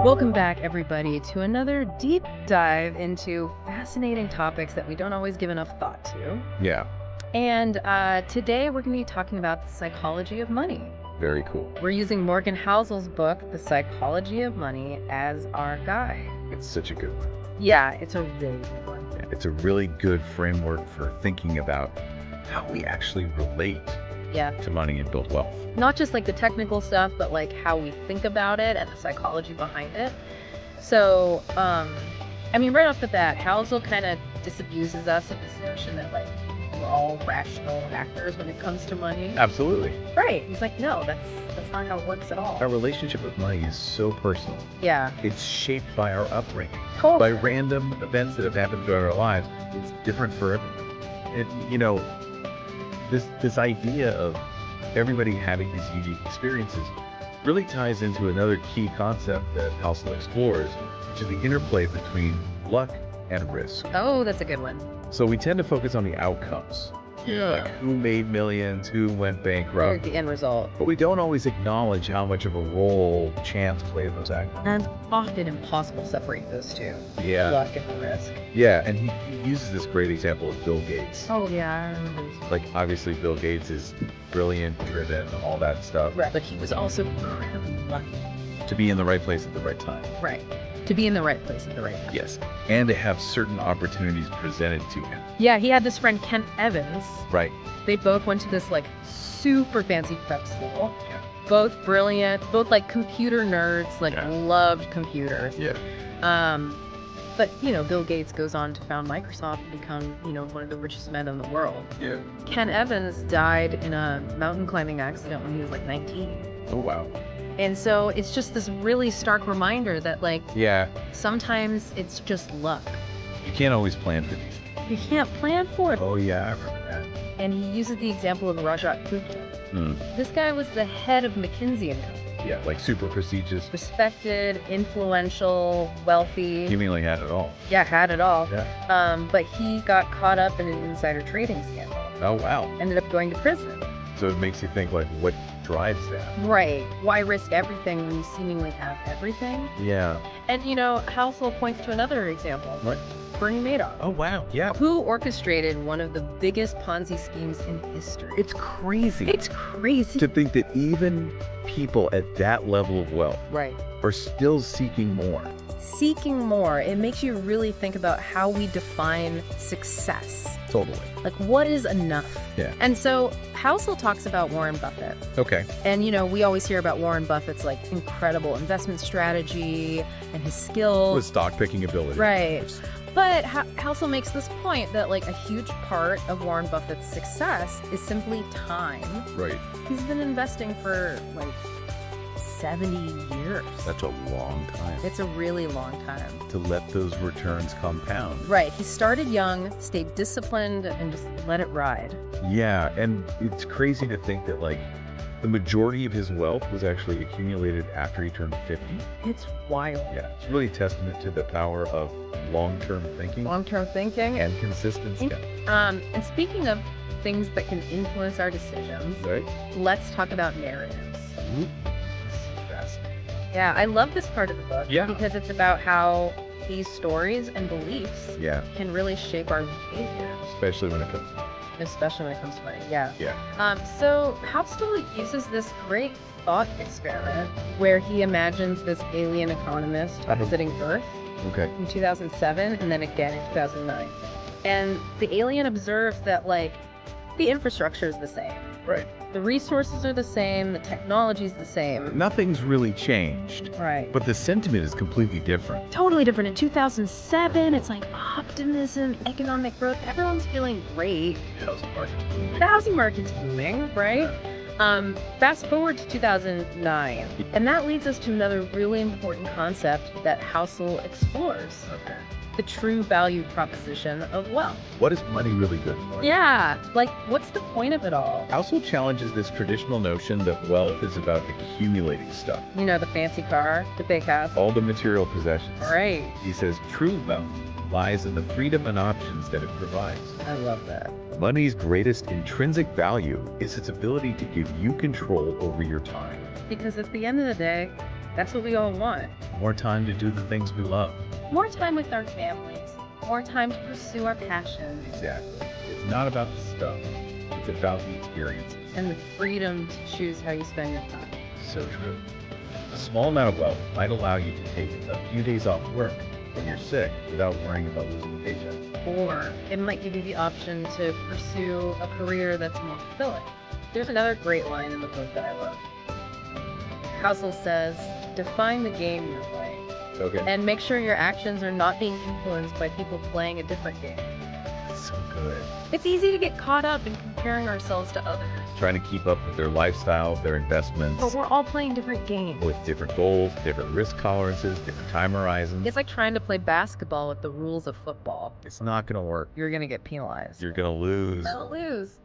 Welcome back, everybody, to another deep dive into fascinating topics that we don't always give enough thought to. Yeah, And today we're going to be talking about the psychology of money. very cool. We're using Morgan Housel's book, The Psychology of Money, as our guide. It's such a good one. Yeah, it's a really good one. It's a really good framework for thinking about how we actually relate Yeah. to money and build wealth. Not just like the technical stuff, but like how we think about it and the psychology behind it. So, right off the bat, Housel kind of disabuses us of this notion that like we're all rational actors when it comes to money. Absolutely. Right. He's like, no, that's not how it works at all. Our relationship with money is so personal. Yeah. It's shaped by our upbringing, Totally. by random events that have happened throughout our lives. It's different for everyone. This idea of everybody having these unique experiences really ties into another key concept that Housel explores, which is the interplay between luck and risk. Oh, that's a good one. So we tend to focus on the outcomes, like who made millions, who went Or bankrupt, the end result. but we don't always acknowledge how much of a role chance played in those outcomes. And often impossible to separate those two. Yeah, Luck and risk. yeah, and he uses this great example of Bill Gates. Oh, yeah, I remember this. Like, obviously Bill Gates is brilliant, driven, all that stuff, Right. But he was also incredibly lucky. to be in the right place at the right time. Right. To be in the right place at the right time. Yes, and to have certain opportunities presented to him. Yeah, he had this friend, Ken Evans. Right. They both went to this like super fancy prep school. Yeah. Both brilliant, both like computer nerds, like Yeah. loved computers. Yeah. But Bill Gates goes on to found Microsoft and become, one of the richest men in the world. Yeah. Ken Evans died in a mountain climbing accident when he was like 19. Oh wow. And so it's just this really stark reminder that like Yeah. sometimes it's just luck. You can't always plan for these. You can't plan for it. Oh yeah, I remember that. And he uses the example of Rajat Gupta. Hmm. This guy was the head of McKinsey & Company. Yeah, like super prestigious. Respected, influential, wealthy. Seemingly had it all. Yeah, had it all. Yeah. But he got caught up in an insider trading scandal. Oh wow. Ended up going to prison. So it makes you think, like, what drives that? Right. Why risk everything when you seemingly have everything? Yeah. And Housel points to another example. What? Bernie Madoff. Oh wow. Yeah. Who orchestrated one of the biggest Ponzi schemes in history. It's crazy. It's crazy. To think that even people at that level of wealth Right. are still seeking more. Seeking more, it makes you really think about how we define success. Totally. Like, what is enough? Yeah. And so Housel talks about Warren Buffett. Okay. And, we always hear about Warren Buffett's, like, incredible investment strategy and his skills. With stock picking ability. Right. But Housel makes this point that, like, a huge part of Warren Buffett's success is simply time. Right. He's been investing for, like, 70 years. That's a long time. It's a really long time. To let those returns compound. Right. He started young, stayed disciplined, and just let it ride. Yeah, and it's crazy to think that, like, the majority of his wealth was actually accumulated after he turned 50. It's wild. Yeah, it's really a testament to the power of long-term thinking Long-term thinking. and consistency. And speaking of things that can influence our decisions, Right? let's talk about narratives. Ooh. Fascinating. Yeah, I love this part of the book Yeah. because it's about how these stories and beliefs Yeah, can really shape our behavior, especially when it comes to especially when it comes to money. Yeah. yeah. So Housel uses this great thought experiment where he imagines this alien economist visiting Earth Okay. in 2007 and then again in 2009. And the alien observes that, like, the infrastructure is the same. Right. The resources are the same, the technology is the same. Nothing's really changed, Right. but the sentiment is completely different. Totally different. In 2007, it's like optimism, economic growth. Everyone's feeling great. The housing market's booming, right? Fast forward to 2009, and that leads us to another really important concept that Housel explores. Okay. The true value proposition of wealth. What is money really good for? Yeah, like, what's the point of it all? Housel challenges this traditional notion that wealth is about accumulating stuff, The fancy car, the big house. all the material possessions. Right. He says true wealth lies in the freedom and options that it provides. I love that. Money's greatest intrinsic value is its ability to give you control over your time. Because at the end of the day, That's what we all want. More time to do the things we love. More time with our families. More time to pursue our passions. Exactly. It's not about the stuff. It's about the experiences. And the freedom to choose how you spend your time. So true. A small amount of wealth might allow you to take a few days off work when you're sick without worrying about losing a paycheck. Or it might give you the option to pursue a career that's more fulfilling. There's another great line in the book that I love. Housel says, define the game you're playing. Okay. And make sure your actions are not being influenced by people playing a different game. So good. It's easy to get caught up in comparing ourselves to others. Trying to keep up with their lifestyle, their investments. But we're all playing different games. With different goals, different risk tolerances, different time horizons. It's like trying to play basketball with the rules of football. It's not going to work. You're going to get penalized. You're going to lose. You'll lose.